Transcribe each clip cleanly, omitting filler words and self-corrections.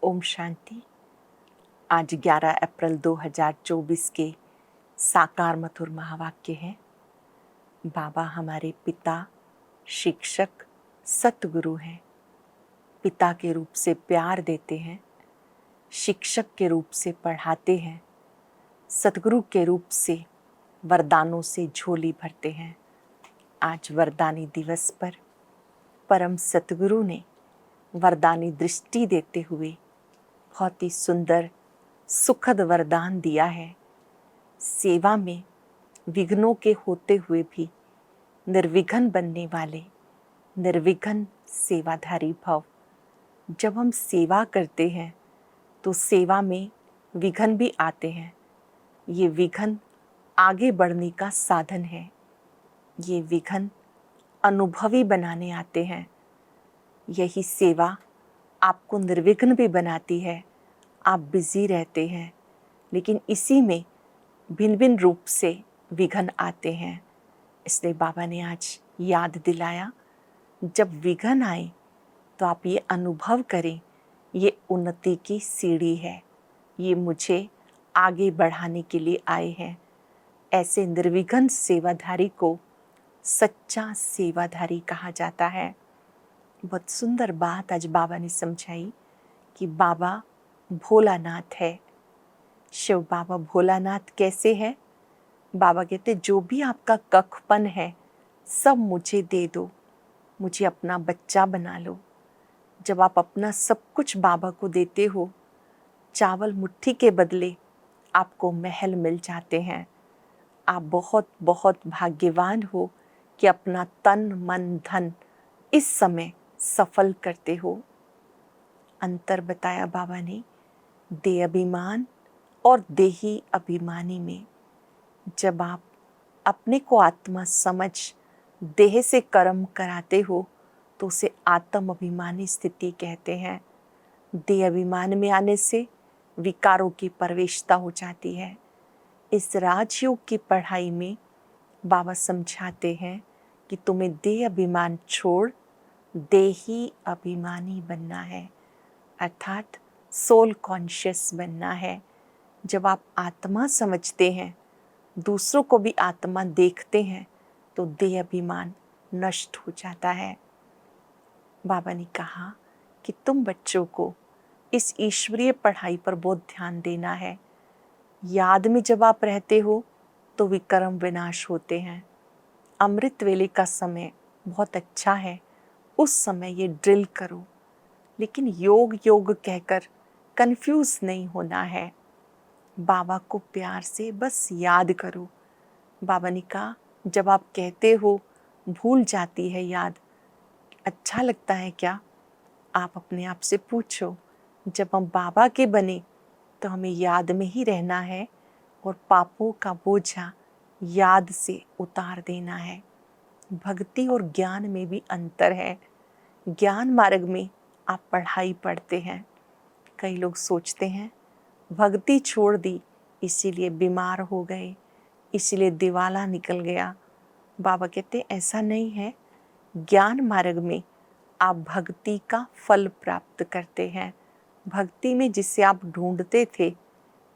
ओम शांति। आज 11 अप्रैल 2024 के साकार मधुर महावाक्य हैं। बाबा हमारे पिता, शिक्षक, सतगुरु हैं। पिता के रूप से प्यार देते हैं, शिक्षक के रूप से पढ़ाते हैं, सतगुरु के रूप से वरदानों से झोली भरते हैं। आज वरदानी दिवस पर परम सतगुरु ने वरदानी दृष्टि देते हुए बहुत ही सुंदर सुखद वरदान दिया है। सेवा में विघ्नों के होते हुए भी निर्विघ्न बनने वाले निर्विघ्न सेवाधारी भव। जब हम सेवा करते हैं तो सेवा में विघ्न भी आते हैं। ये विघ्न आगे बढ़ने का साधन है। ये विघ्न अनुभवी बनाने आते हैं। यही सेवा आपको निर्विघ्न भी बनाती है। आप बिजी रहते हैं, लेकिन इसी में भिन्न भिन्न रूप से विघ्न आते हैं। इसलिए बाबा ने आज याद दिलाया, जब विघ्न आए तो आप ये अनुभव करें, ये उन्नति की सीढ़ी है, ये मुझे आगे बढ़ाने के लिए आए हैं। ऐसे निर्विघ्न सेवाधारी को सच्चा सेवाधारी कहा जाता है। बहुत सुंदर बात आज बाबा ने समझाई कि बाबा भोलानाथ है। शिव बाबा भोलानाथ कैसे है? बाबा कहते जो भी आपका कखपन है सब मुझे दे दो, मुझे अपना बच्चा बना लो। जब आप अपना सब कुछ बाबा को देते हो, चावल मुट्ठी के बदले आपको महल मिल जाते हैं। आप बहुत बहुत भाग्यवान हो कि अपना तन मन धन इस समय सफल करते हो। अंतर बताया बाबा ने देह अभिमान और देही अभिमानी में। जब आप अपने को आत्मा समझ देह से कर्म कराते हो तो उसे आत्म अभिमानी स्थिति कहते हैं। देह अभिमान में आने से विकारों की प्रवेशता हो जाती है। इस राजयोग की पढ़ाई में बाबा समझाते हैं कि तुम्हें देह अभिमान छोड़ देही अभिमानी बनना है, अर्थात सोल कॉन्शियस बनना है। जब आप आत्मा समझते हैं, दूसरों को भी आत्मा देखते हैं, तो देह अभिमान नष्ट हो जाता है। बाबा ने कहा कि तुम बच्चों को इस ईश्वरीय पढ़ाई पर बहुत ध्यान देना है। याद में जब आप रहते हो तो विकर्म विनाश होते हैं। अमृत वेले का समय बहुत अच्छा है, उस समय ये ड्रिल करो, लेकिन योग योग कहकर कंफ्यूज नहीं होना है। बाबा को प्यार से बस याद करो। बाबा ने कहा जब आप कहते हो भूल जाती है याद, अच्छा लगता है क्या? आप अपने आप से पूछो, जब हम बाबा के बने तो हमें याद में ही रहना है और पापों का बोझा याद से उतार देना है। भक्ति और ज्ञान में भी अंतर है। ज्ञान मार्ग में आप पढ़ाई पढ़ते हैं। कई लोग सोचते हैं भक्ति छोड़ दी इसीलिए बीमार हो गए, इसीलिए दिवाला निकल गया। बाबा कहते ऐसा नहीं है। ज्ञान मार्ग में आप भक्ति का फल प्राप्त करते हैं। भक्ति में जिसे आप ढूंढते थे,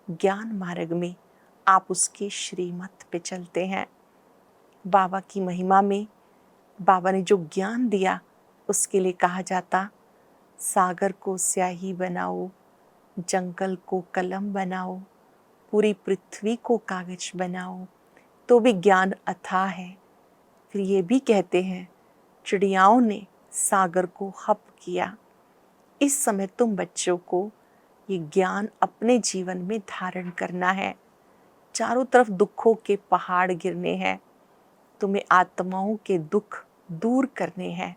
ज्ञान मार्ग में आप उसके श्रीमत पे चलते हैं। बाबा की महिमा में बाबा ने जो ज्ञान दिया उसके लिए कहा जाता, सागर को स्याही बनाओ, जंगल को कलम बनाओ, पूरी पृथ्वी को कागज बनाओ, तो भी ज्ञान अथाह है। फिर ये भी कहते हैं चिड़ियाओं ने सागर को हप किया। इस समय तुम बच्चों को ये ज्ञान अपने जीवन में धारण करना है। चारों तरफ दुखों के पहाड़ गिरने हैं। तुम्हें आत्माओं के दुख दूर करने हैं।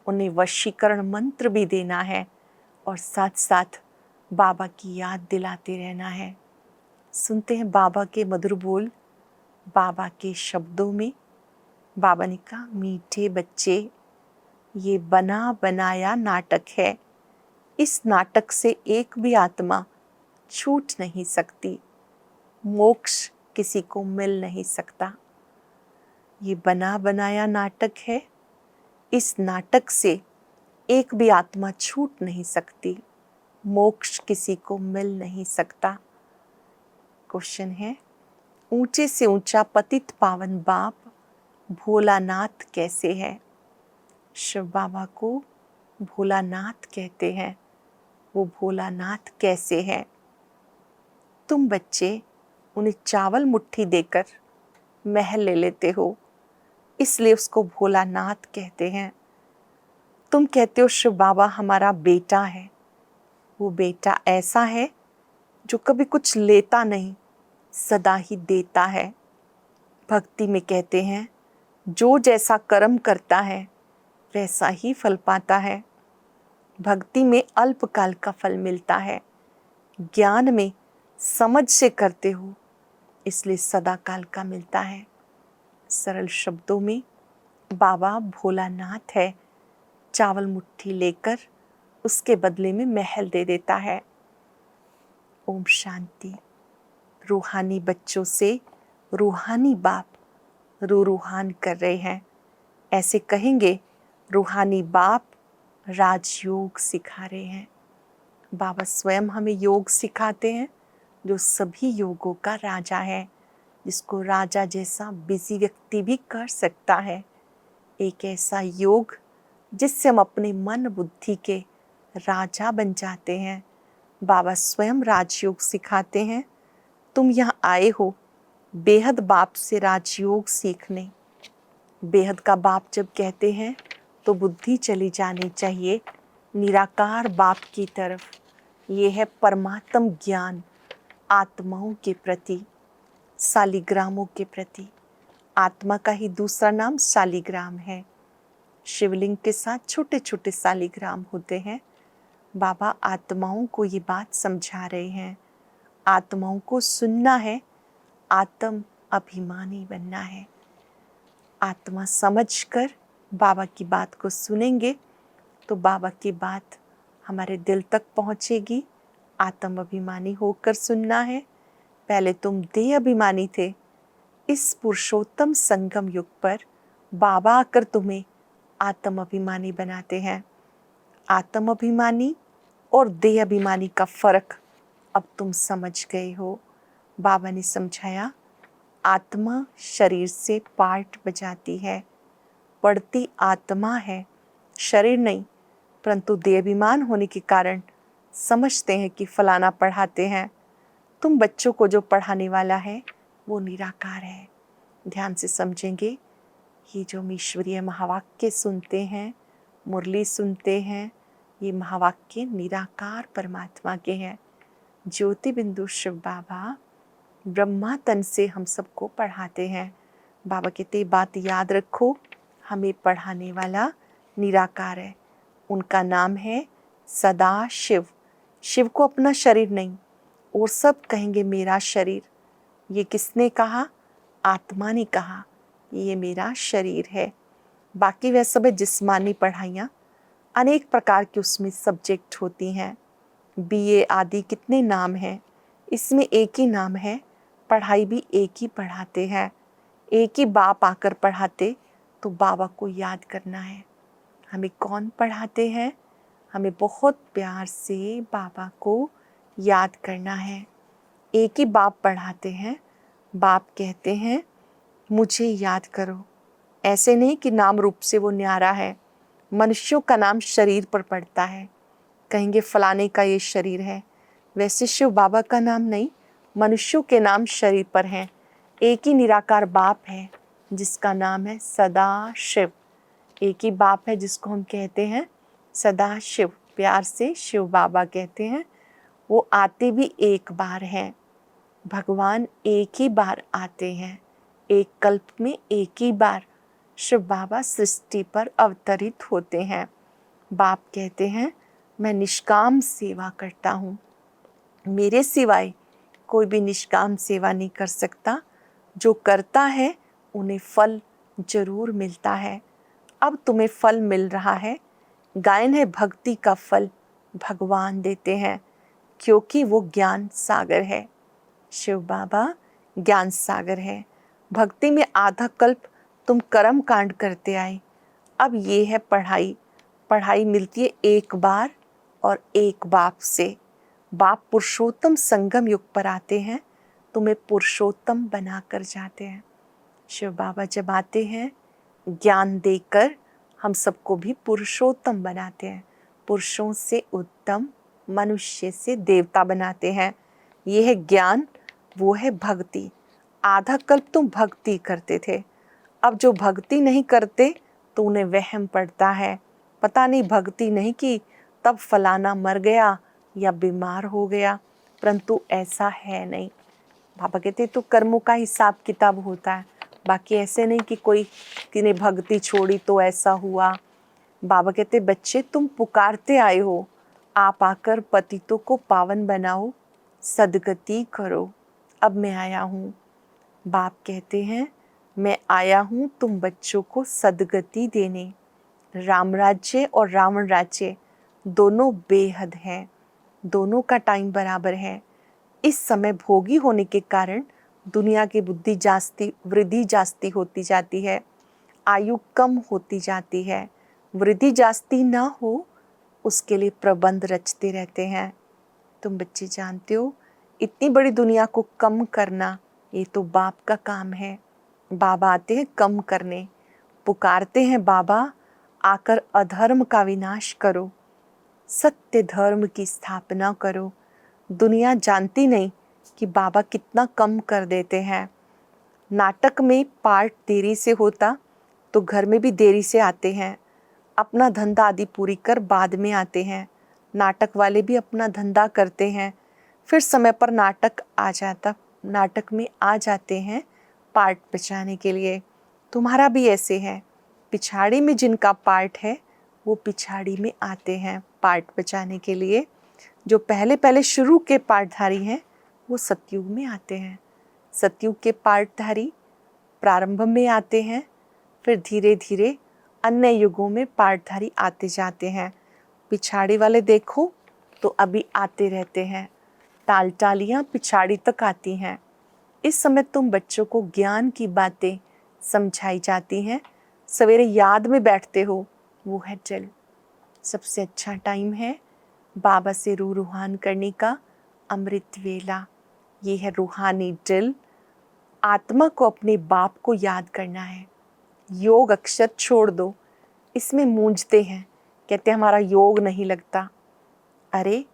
उन्हें वशीकरण मंत्र भी देना है और साथ साथ बाबा की याद दिलाते रहना है। सुनते हैं बाबा के मधुर बोल, बाबा के शब्दों में। बाबा ने कहा मीठे बच्चे, ये बना बनाया नाटक है। इस नाटक से एक भी आत्मा छूट नहीं सकती। मोक्ष किसी को मिल नहीं सकता। ये बना बनाया नाटक है। इस नाटक से एक भी आत्मा छूट नहीं सकती। मोक्ष किसी को मिल नहीं सकता। क्वेश्चन है, ऊंचे से ऊंचा पतित पावन बाप भोलानाथ कैसे है? शिव बाबा को भोलानाथ कहते हैं। वो भोलानाथ कैसे है? तुम बच्चे उन्हें चावल मुट्ठी देकर महल ले लेते हो, इसलिए उसको भोलानाथ कहते हैं। तुम कहते हो शिव बाबा हमारा बेटा है। वो बेटा ऐसा है जो कभी कुछ लेता नहीं, सदा ही देता है। भक्ति में कहते हैं जो जैसा कर्म करता है वैसा ही फल पाता है। भक्ति में अल्पकाल का फल मिलता है, ज्ञान में समझ से करते हो इसलिए सदा काल का मिलता है। सरल शब्दों में बाबा भोलानाथ है, चावल मुट्ठी लेकर उसके बदले में महल दे देता है। ओम शांति। रूहानी बच्चों से रूहानी बाप रूहान कर रहे हैं। ऐसे कहेंगे रूहानी बाप राजयोग सिखा रहे हैं। बाबा स्वयं हमें योग सिखाते हैं जो सभी योगों का राजा है, जिसको राजा जैसा बिजी व्यक्ति भी कर सकता है। एक ऐसा योग जिससे हम अपने मन बुद्धि के राजा बन जाते हैं। बाबा स्वयं राजयोग सिखाते हैं। तुम यहाँ आए हो बेहद बाप से राजयोग सीखने। बेहद का बाप जब कहते हैं तो बुद्धि चली जानी चाहिए निराकार बाप की तरफ। ये है परमात्म ज्ञान आत्माओं के प्रति, शालिग्रामों के प्रति। आत्मा का ही दूसरा नाम शालिग्राम है। शिवलिंग के साथ छोटे छोटे शालिग्राम होते हैं। बाबा आत्माओं को ये बात समझा रहे हैं। आत्माओं को सुनना है, आत्म अभिमानी बनना है। आत्मा समझकर बाबा की बात को सुनेंगे तो बाबा की बात हमारे दिल तक पहुँचेगी। आत्म अभिमानी होकर सुनना है। पहले तुम देह अभिमानी थे। इस पुरुषोत्तम संगम युग पर बाबा आकर तुम्हें आत्म अभिमानी बनाते हैं। आत्म अभिमानी और देह अभिमानी का फर्क अब तुम समझ गए हो। बाबा ने समझाया आत्मा शरीर से पार्ट बजाती है, पढ़ती आत्मा है, शरीर नहीं। परंतु देहाभिमान होने के कारण समझते हैं कि फलाना पढ़ाते हैं। तुम बच्चों को जो पढ़ाने वाला है वो निराकार है। ध्यान से समझेंगे। ये जो हम ईश्वरीय महावाक्य सुनते हैं, मुरली सुनते हैं, ये महावाक्य निराकार परमात्मा के हैं। ज्योति बिंदु शिव बाबा ब्रह्मा तन से हम सबको पढ़ाते हैं। बाबा कहते बात याद रखो, हमें पढ़ाने वाला निराकार है। उनका नाम है सदा शिव। शिव को अपना शरीर नहीं, और सब कहेंगे मेरा शरीर। ये किसने कहा? आत्मा ने कहा ये मेरा शरीर है। बाकी वह सब है जिस्मानी पढ़ाइयाँ, अनेक प्रकार की उसमें सब्जेक्ट होती हैं। बीए आदि कितने नाम हैं, इसमें एक ही नाम है। पढ़ाई भी एक ही पढ़ाते हैं, एक ही बाप आकर पढ़ाते। तो बाबा को याद करना है। हमें कौन पढ़ाते हैं? हमें बहुत प्यार से बाबा को याद करना है। एक ही बाप पढ़ाते हैं। बाप कहते हैं मुझे याद करो। ऐसे नहीं कि नाम रूप से वो न्यारा है। मनुष्यों का नाम शरीर पर पड़ता है, कहेंगे फलाने का ये शरीर है। वैसे शिव बाबा का नाम नहीं, मनुष्यों के नाम शरीर पर हैं। एक ही निराकार बाप है जिसका नाम है सदा शिव। एक ही बाप है जिसको हम कहते हैं सदा शिव, प्यार से शिव बाबा कहते हैं। वो आते भी एक बार हैं। भगवान एक ही बार आते हैं, एक कल्प में एक ही बार शिव बाबा सृष्टि पर अवतरित होते हैं। बाप कहते हैं मैं निष्काम सेवा करता हूँ, मेरे सिवाय कोई भी निष्काम सेवा नहीं कर सकता। जो करता है उन्हें फल जरूर मिलता है। अब तुम्हें फल मिल रहा है। गायन है भक्ति का फल भगवान देते हैं, क्योंकि वो ज्ञान सागर है। शिव बाबा ज्ञान सागर है। भक्ति में आधा कल्प तुम कर्म कांड करते आए। अब ये है पढ़ाई। पढ़ाई मिलती है एक बार और एक बाप से। बाप पुरुषोत्तम संगम युग पर आते हैं, तुम्हें पुरुषोत्तम बना कर जाते हैं। शिव बाबा जब आते हैं ज्ञान देकर हम सबको भी पुरुषोत्तम बनाते हैं, पुरुषों से उत्तम, मनुष्य से देवता बनाते हैं। ये है ज्ञान, वो है भक्ति। आधा कल्प तुम भक्ति करते थे, अब जो भक्ति नहीं करते तो उन्हें वहम पड़ता है, पता नहीं भक्ति नहीं की तब फलाना मर गया या बीमार हो गया, परंतु ऐसा है नहीं। बाबा कहते तो कर्मों का हिसाब किताब होता है, बाकी ऐसे नहीं कि कोई किने भक्ति छोड़ी तो ऐसा हुआ। बाबा कहते बच्चे तुम पुकारते आए हो, आप आकर पतितों को पावन बनाओ, सदगति करो। अब मैं आया हूँ। बाप कहते हैं मैं आया हूँ तुम बच्चों को सदगति देने। राम राज्य और रावण राज्य दोनों बेहद हैं, दोनों का टाइम बराबर है। इस समय भोगी होने के कारण दुनिया की बुद्धि जास्ती वृद्धि जास्ती होती जाती है, आयु कम होती जाती है। वृद्धि जास्ती ना हो उसके लिए प्रबंध रचते रहते हैं। तुम बच्चे जानते हो इतनी बड़ी दुनिया को कम करना ये तो बाप का काम है। बाबा आते हैं कम करने, पुकारते हैं बाबा आकर अधर्म का विनाश करो, सत्य धर्म की स्थापना करो। दुनिया जानती नहीं कि बाबा कितना कम कर देते हैं। नाटक में पार्ट देरी से होता तो घर में भी देरी से आते हैं, अपना धंधा आदि पूरी कर बाद में आते हैं। नाटक वाले भी अपना धंधा करते हैं, फिर समय पर नाटक आ जाता, नाटक में आ जाते हैं पार्ट बचाने के लिए। तुम्हारा भी ऐसे है, पिछाड़ी में जिनका पार्ट है वो पिछाड़ी में आते हैं पार्ट बचाने के लिए। जो पहले पहले शुरू के पार्टधारी हैं वो सतयुग में आते हैं, सतयुग के पार्टधारी प्रारंभ में आते हैं, फिर धीरे धीरे अन्य युगों में पार्टधारी आते जाते हैं। पिछाड़ी वाले देखो तो अभी आते रहते हैं, टाल टालियाँ पिछाड़ी तक आती हैं। इस समय तुम बच्चों को ज्ञान की बातें समझाई जाती हैं, सवेरे याद में बैठते हो, वो है जल। सबसे अच्छा टाइम है बाबा से रूहान करने का, अमृत वेला। ये है रूहानी जल। आत्मा को अपने बाप को याद करना है। योग अक्षर छोड़ दो, इसमें मूंझते हैं, कहते हमारा योग नहीं लगता। अरे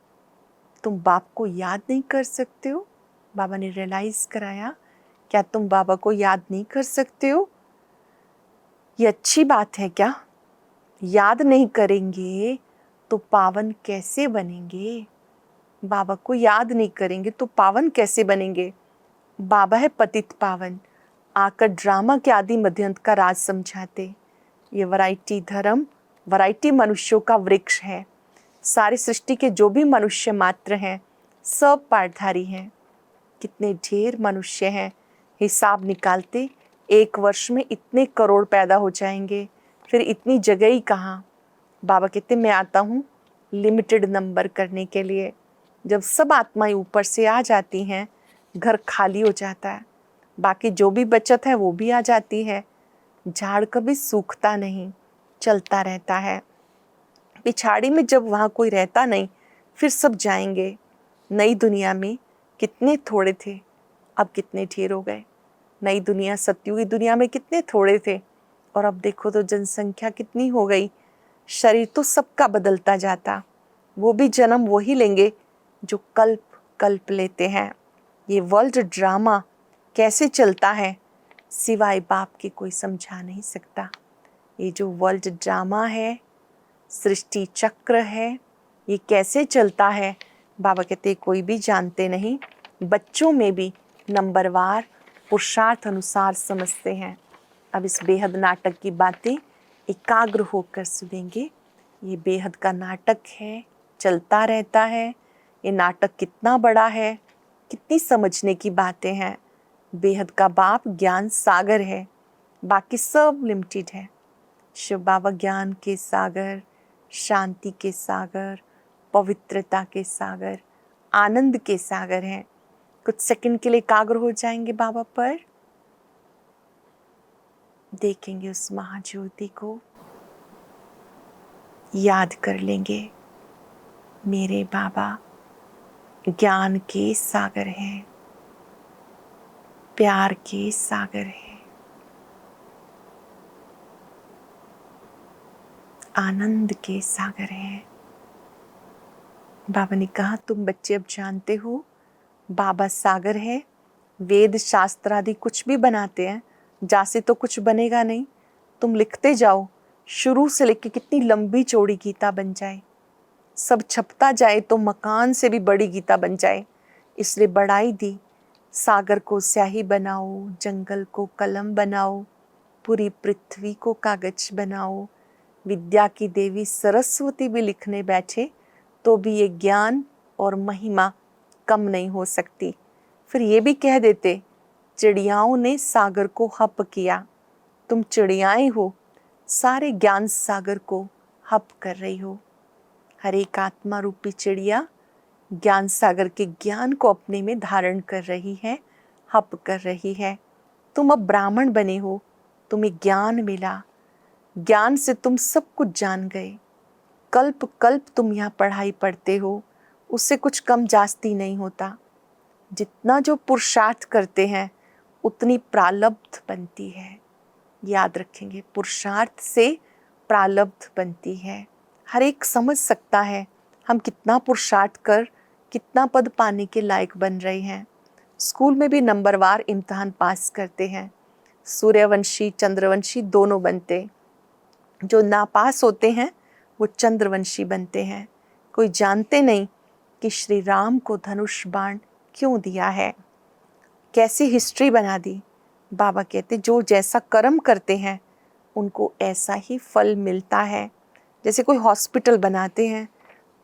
तुम बाप को याद नहीं कर सकते हो? बाबा ने रियलाइज कराया, क्या तुम बाबा को याद नहीं कर सकते हो? ये अच्छी बात है क्या? याद नहीं करेंगे तो पावन कैसे बनेंगे? बाबा को याद नहीं करेंगे तो पावन कैसे बनेंगे? बाबा है पतित पावन, आकर ड्रामा के आदि मध्यंत का राज समझाते। ये वैरायटी धर्म, वैरायटी मनुष्यों का वृक्ष है। सारी सृष्टि के जो भी मनुष्य मात्र हैं सब पाठधारी हैं। कितने ढेर मनुष्य हैं, हिसाब निकालते एक वर्ष में इतने करोड़ पैदा हो जाएंगे, फिर इतनी जगह ही कहाँ। बाबा कहते मैं आता हूँ लिमिटेड नंबर करने के लिए। जब सब आत्माएं ऊपर से आ जाती हैं घर खाली हो जाता है, बाकी जो भी बचत है वो भी आ जाती है। झाड़ कभी सूखता नहीं, चलता रहता है। पिछाड़ी में जब वहाँ कोई रहता नहीं फिर सब जाएंगे। नई दुनिया में कितने थोड़े थे, अब कितने ढेर हो गए। नई दुनिया सतयुगी दुनिया में कितने थोड़े थे और अब देखो तो जनसंख्या कितनी हो गई। शरीर तो सबका बदलता जाता, वो भी जन्म वही लेंगे जो कल्प कल्प लेते हैं। ये वर्ल्ड ड्रामा कैसे चलता है सिवाय बाप के कोई समझा नहीं सकता। ये जो वर्ल्ड ड्रामा है, सृष्टि चक्र है, ये कैसे चलता है बाबा कहते कोई भी जानते नहीं। बच्चों में भी नंबरवार पुरुषार्थ अनुसार समझते हैं। अब इस बेहद नाटक की बातें एकाग्र होकर सुनेंगे। ये बेहद का नाटक है, चलता रहता है। ये नाटक कितना बड़ा है, कितनी समझने की बातें हैं। बेहद का बाप ज्ञान सागर है, बाकी सब लिमिटेड है। शिव बाबा ज्ञान के सागर, शांति के सागर, पवित्रता के सागर, आनंद के सागर हैं। कुछ सेकंड के लिए एकाग्र हो जाएंगे बाबा पर, देखेंगे उस महाज्योति को, याद कर लेंगे। मेरे बाबा ज्ञान के सागर हैं, प्यार के सागर हैं, आनंद के सागर हैं। बाबा ने कहा तुम बच्चे अब जानते हो बाबा सागर है। वेद शास्त्र आदि कुछ भी बनाते हैं, जा से तो कुछ बनेगा नहीं। तुम लिखते जाओ, शुरू से लेकर कितनी लंबी चौड़ी गीता बन जाए, सब छपता जाए तो मकान से भी बड़ी गीता बन जाए। इसलिए बढ़ाई दी, सागर को स्याही बनाओ, जंगल को कलम बनाओ, पूरी पृथ्वी को कागज बनाओ। विद्या की देवी सरस्वती भी लिखने बैठे तो भी ये ज्ञान और महिमा कम नहीं हो सकती। फिर ये भी कह देते, चिड़ियाओं ने सागर को हप किया, तुम चिड़ियाएं हो, सारे ज्ञान सागर को हप कर रही हो। हर एक आत्मा रूपी चिड़िया ज्ञान सागर के ज्ञान को अपने में धारण कर रही है, हप कर रही है। तुम अब ब्राह्मण बने हो, तुम्हें ज्ञान मिला, ज्ञान से तुम सब कुछ जान गए। कल्प कल्प तुम यहाँ पढ़ाई पढ़ते हो, उससे कुछ कम जास्ती नहीं होता। जितना जो पुरुषार्थ करते हैं उतनी प्रारब्ध बनती है। याद रखेंगे, पुरुषार्थ से प्रारब्ध बनती है। हर एक समझ सकता है हम कितना पुरुषार्थ कर कितना पद पाने के लायक बन रहे हैं। स्कूल में भी नंबरवार इम्तिहान पास करते हैं, सूर्यवंशी चंद्रवंशी दोनों बनते। जो नापास होते हैं वो चंद्रवंशी बनते हैं। कोई जानते नहीं कि श्री राम को धनुष बाण क्यों दिया है, कैसी हिस्ट्री बना दी। बाबा कहते जो जैसा कर्म करते हैं उनको ऐसा ही फल मिलता है। जैसे कोई हॉस्पिटल बनाते हैं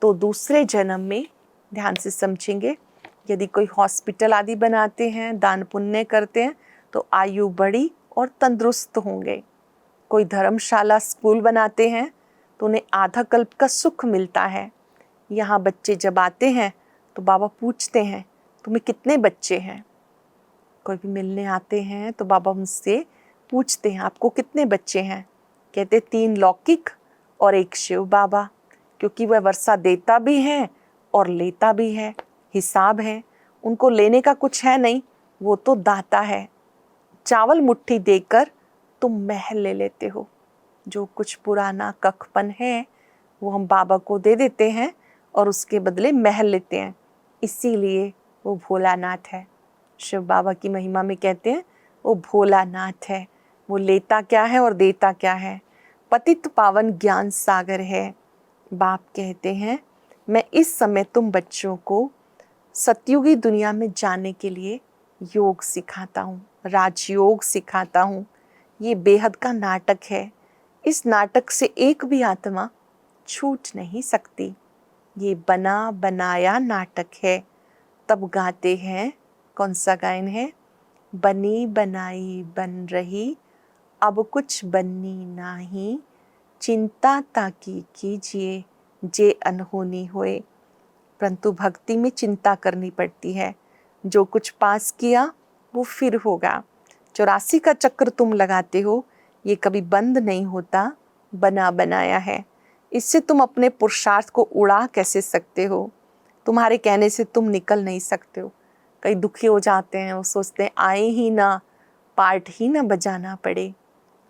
तो दूसरे जन्म में, ध्यान से समझेंगे, यदि कोई हॉस्पिटल आदि बनाते हैं, दान पुण्य करते हैं तो आयु बढ़ी और तंदुरुस्त होंगे। कोई धर्मशाला स्कूल बनाते हैं तो उन्हें आधा कल्प का सुख मिलता है। यहाँ बच्चे जब आते हैं तो बाबा पूछते हैं तुम्हें कितने बच्चे हैं। कोई भी मिलने आते हैं तो बाबा उनसे पूछते हैं आपको कितने बच्चे हैं। कहते 3 लौकिक और 1 शिव बाबा, क्योंकि वह वर्षा देता भी है और लेता भी है। हिसाब है, उनको लेने का कुछ है नहीं, वो तो दाता है। चावल मुट्ठी देकर तुम महल ले लेते हो। जो कुछ पुराना कखपन है वो हम बाबा को दे देते हैं और उसके बदले महल लेते हैं, इसीलिए वो भोलानाथ है। शिव बाबा की महिमा में कहते हैं वो भोलानाथ है। वो लेता क्या है और देता क्या है। पतित पावन ज्ञान सागर है। बाप कहते हैं मैं इस समय तुम बच्चों को सतयुगी दुनिया में जाने के लिए योग सिखाता हूँ, राजयोग सिखाता हूँ। ये बेहद का नाटक है, इस नाटक से एक भी आत्मा छूट नहीं सकती। ये बना बनाया नाटक है। तब गाते हैं, कौन सा गायन है, बनी बनाई बन रही अब कुछ बननी नाही, चिंता ताकि कीजिए जे अनहोनी होए। परंतु भक्ति में चिंता करनी पड़ती है। जो कुछ पास किया वो फिर होगा। 84 का चक्र तुम लगाते हो, ये कभी बंद नहीं होता, बना बनाया है। इससे तुम अपने पुरुषार्थ को उड़ा कैसे सकते हो। तुम्हारे कहने से तुम निकल नहीं सकते हो। कई दुखी हो जाते हैं, वो सोचते हैं आए ही ना, पार्ट ही ना बजाना पड़े।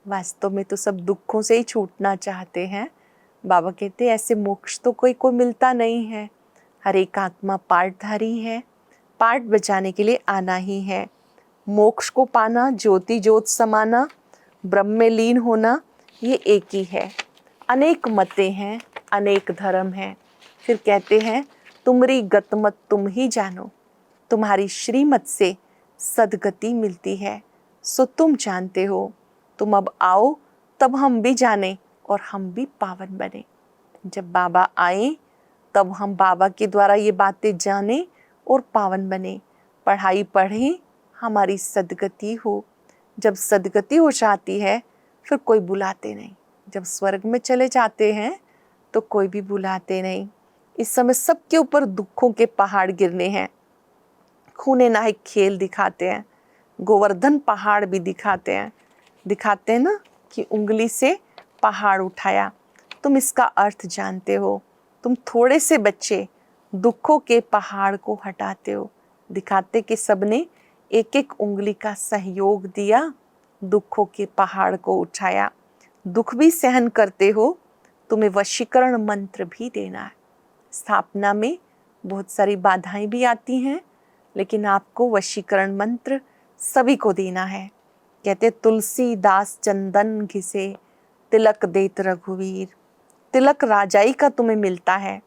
वास्तव में तो सब दुखों से ही छूटना चाहते हैं। बाबा कहते हैं ऐसे मोक्ष तो कोई को मिलता नहीं है। हर एक आत्मा पार्टधारी है, पार्ट बजाने के लिए आना ही है। मोक्ष को पाना, ज्योति ज्योत समाना, ब्रह्म में लीन होना, ये एक ही है। अनेक मतें हैं, अनेक धर्म हैं। फिर कहते हैं तुमरी गतमत तुम ही जानो, तुम्हारी श्रीमत से सदगति मिलती है, सो तुम जानते हो। तुम अब आओ तब हम भी जाने और हम भी पावन बने। जब बाबा आए तब हम बाबा के द्वारा ये बातें जाने और पावन बने। पढ़ाई पढ़ें, हमारी सदगति हो। जब सदगति हो जाती है फिर कोई बुलाते नहीं। जब स्वर्ग में चले जाते हैं तो कोई भी बुलाते नहीं। इस समय सबके ऊपर दुखों के पहाड़ गिरने हैं। खूने नाहक खेल दिखाते हैं, गोवर्धन पहाड़ भी दिखाते हैं ना कि उंगली से पहाड़ उठाया। तुम इसका अर्थ जानते हो। तुम थोड़े से बच्चे दुखों के पहाड़ को हटाते हो। दिखाते कि सबने एक एक उंगली का सहयोग दिया, दुखों के पहाड़ को उठाया। दुख भी सहन करते हो, तुम्हें वशीकरण मंत्र भी देना है। स्थापना में बहुत सारी बाधाएं भी आती हैं, लेकिन आपको वशीकरण मंत्र सभी को देना है। कहते तुलसीदास चंदन घिसे तिलक देत रघुवीर। तिलक राजाई का तुम्हें मिलता है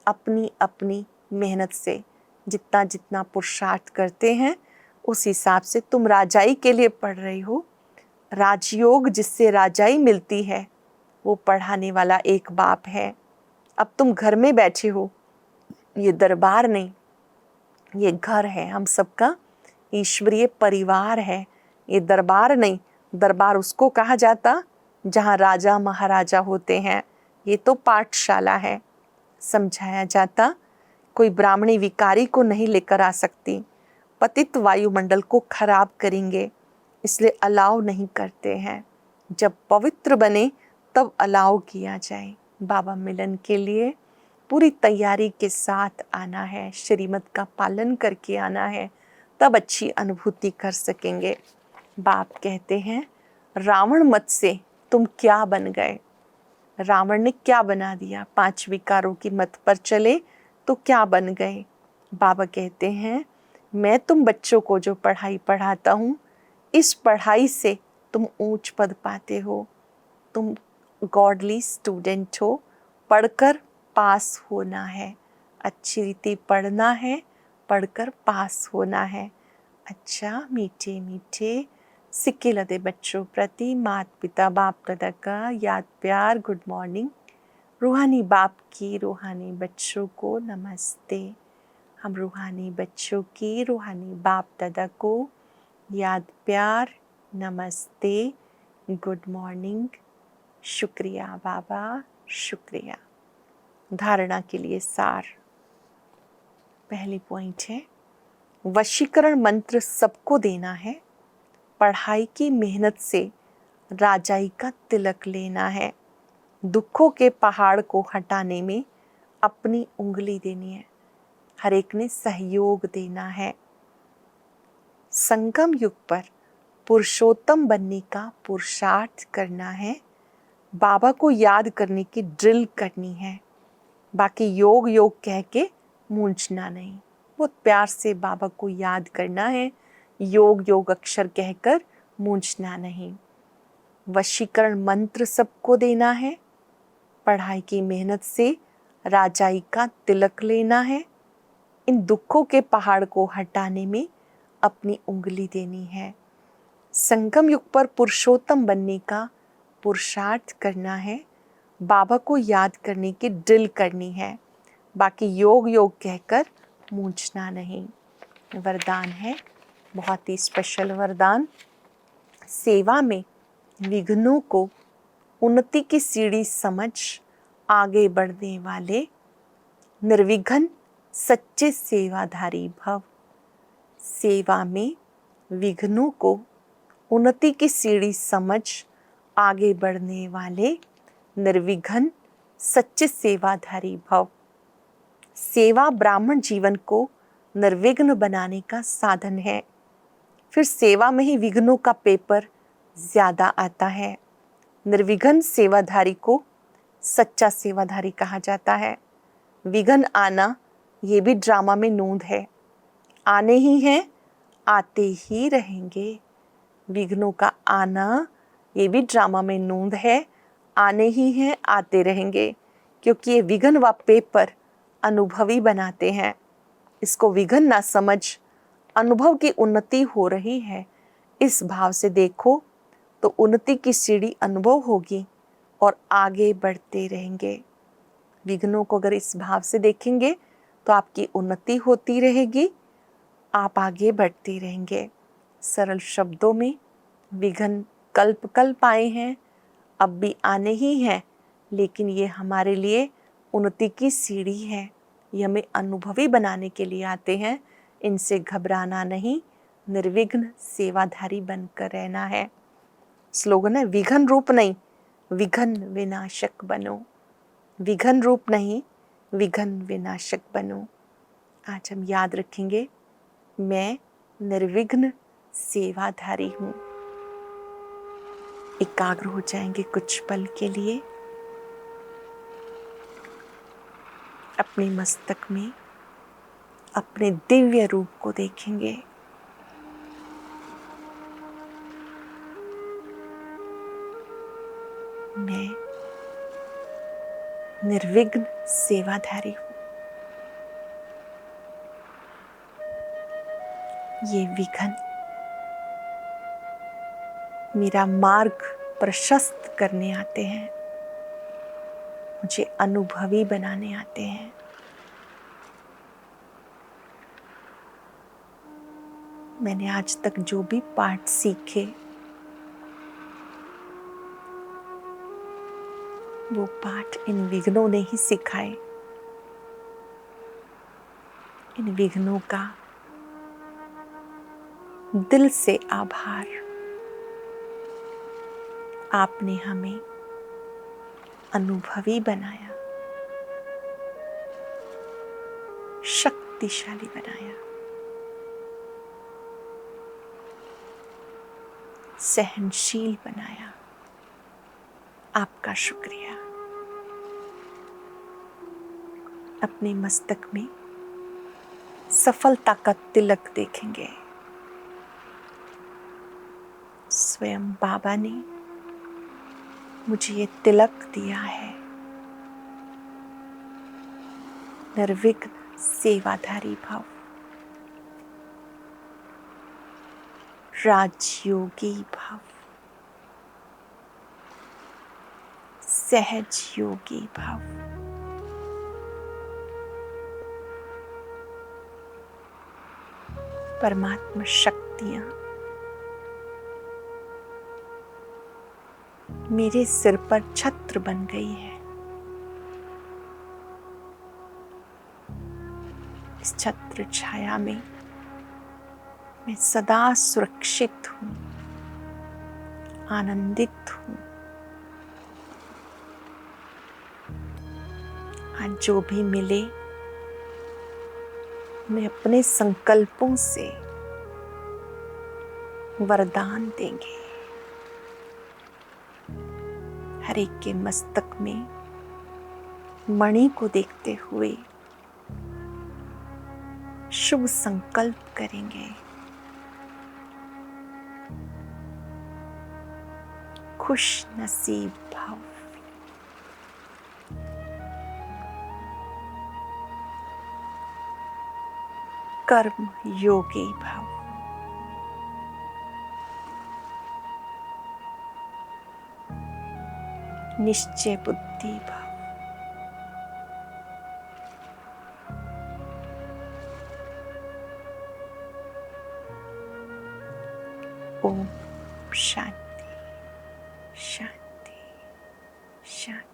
अपनी अपनी मेहनत से। जितना जितना पुरुषार्थ करते हैं उस हिसाब से तुम राजाई के लिए पढ़ रही हो। राजयोग जिससे राजाई मिलती है वो पढ़ाने वाला एक बाप है। अब तुम घर में बैठे हो, ये दरबार नहीं, ये घर है हम सबका, ईश्वरीय परिवार है। ये दरबार नहीं, दरबार उसको कहा जाता जहाँ राजा महाराजा होते हैं। ये तो पाठशाला है। समझाया जाता कोई ब्राह्मणी विकारी को नहीं लेकर आ सकती, पतित वायुमंडल को खराब करेंगे, इसलिए अलाव नहीं करते हैं। जब पवित्र बने तब अलाव किया जाए। बाबा मिलन के लिए पूरी तैयारी के साथ आना है, श्रीमत का पालन करके आना है, तब अच्छी अनुभूति कर सकेंगे। बाप कहते हैं रावण मत से तुम क्या बन गए। रावण ने क्या बना दिया, 5 विकारों की मत पर चले तो क्या बन गए। बाबा कहते हैं मैं तुम बच्चों को जो पढ़ाई पढ़ाता हूँ, इस पढ़ाई से तुम ऊंच पद पाते हो। तुम गॉडली स्टूडेंट हो, पढ़कर पास होना है, अच्छी रीति पढ़ना है, पढ़कर पास होना है। अच्छा मीठे मीठे सिक्के लदे बच्चों प्रति माता पिता बाप दादा का याद प्यार गुड मॉर्निंग। रूहानी बाप की रूहानी बच्चों को नमस्ते। हम रूहानी बच्चों की रूहानी बाप दादा को याद प्यार नमस्ते गुड मॉर्निंग। शुक्रिया बाबा, शुक्रिया। धारणा के लिए सार। पहली पॉइंट है वशीकरण मंत्र सबको देना है, पढ़ाई की मेहनत से राजाई का तिलक लेना है, दुखों के पहाड़ को हटाने में अपनी उंगली देनी है, हर एक ने सहयोग देना है। संगम युग पर पुरुषोत्तम बनने का पुरुषार्थ करना है, बाबा को याद करने की ड्रिल करनी है। बाकी योग योग कह के मूंझना नहीं, बहुत प्यार से बाबा को याद करना है, योग योग अक्षर कहकर मूंझना नहीं। वशीकरण मंत्र सबको देना है, पढ़ाई की मेहनत से राजाई का तिलक लेना है, इन दुखों के पहाड़ को हटाने में अपनी उंगली देनी है। संगम युग पर पुरुषोत्तम बनने का पुरुषार्थ करना है, बाबा को याद करने की ड्रिल करनी है, बाकी योग योग कहकर मूंझना नहीं। वरदान है बहुत ही स्पेशल वरदान। सेवा में विघ्नों को उन्नति की सीढ़ी समझ आगे बढ़ने वाले निर्विघ्न सच्चे सेवाधारी भव। सेवा में विघ्नों को उन्नति की सीढ़ी समझ आगे बढ़ने वाले निर्विघ्न सच्चे सेवाधारी भव। सेवा ब्राह्मण जीवन को निर्विघ्न बनाने का साधन है। फिर सेवा में ही विघ्नों का पेपर ज्यादा आता है। निर्विघ्न सेवाधारी को सच्चा सेवाधारी कहा जाता है। विघ्न आना ये भी ड्रामा में नूंद है, आने ही हैं, आते ही रहेंगे। विघ्नों का आना ये भी ड्रामा में नूंद है, आने ही हैं, आते रहेंगे, क्योंकि ये विघ्न व पेपर अनुभवी बनाते हैं। इसको विघ्न ना समझ अनुभव की उन्नति हो रही है, इस भाव से देखो तो उन्नति की सीढ़ी अनुभव होगी और आगे बढ़ते रहेंगे। विघ्नों को अगर इस भाव से देखेंगे तो आपकी उन्नति होती रहेगी, आप आगे बढ़ते रहेंगे। सरल शब्दों में विघ्न कल्प कल्प आए हैं, अब भी आने ही हैं, लेकिन ये हमारे लिए उन्नति की सीढ़ी है, ये हमें अनुभवी बनाने के लिए आते हैं। इनसे घबराना नहीं, निर्विघ्न सेवाधारी बनकर रहना है। स्लोगन है विघ्न रूप नहीं, विघ्न विनाशक बनो। विघ्न रूप नहीं, विघ्न विनाशक बनो। आज हम याद रखेंगे, मैं निर्विघ्न सेवाधारी हूँ। एकाग्र हो जाएंगे कुछ पल के लिए। अपने मस्तक में अपने दिव्य रूप को देखेंगे। मैं निर्विघ्न सेवाधारी हूँ। ये विघ्न मेरा मार्ग प्रशस्त करने आते हैं, मुझे अनुभवी बनाने आते हैं। मैंने आज तक जो भी पाठ सीखे, वो पाठ इन विघ्नों ने ही सिखाए। इन विघ्नों का दिल से आभार। आपने हमें अनुभवी बनाया, शक्तिशाली बनाया, सहनशील बनाया। आपका शुक्रिया। अपने मस्तक में सफलता का तिलक देखेंगे। स्वयं बाबा ने मुझे ये तिलक दिया है। निर्विघ्न सेवाधारी भाव, राजयोगी भाव, सहज योगी भाव, परमात्मा शक्तियां मेरे सिर पर छत्र बन गई है। इस छत्र छाया में मैं सदा सुरक्षित हूँ, आनंदित हूँ। आज जो भी मिले, मैं अपने संकल्पों से वरदान देंगे। हर एक के मस्तक में मणि को देखते हुए शुभ संकल्प करेंगे। खुश नसीब भाव, कर्म योगी भाव, निश्चय बुद्धि भाव, ओम शांति शांति शांति।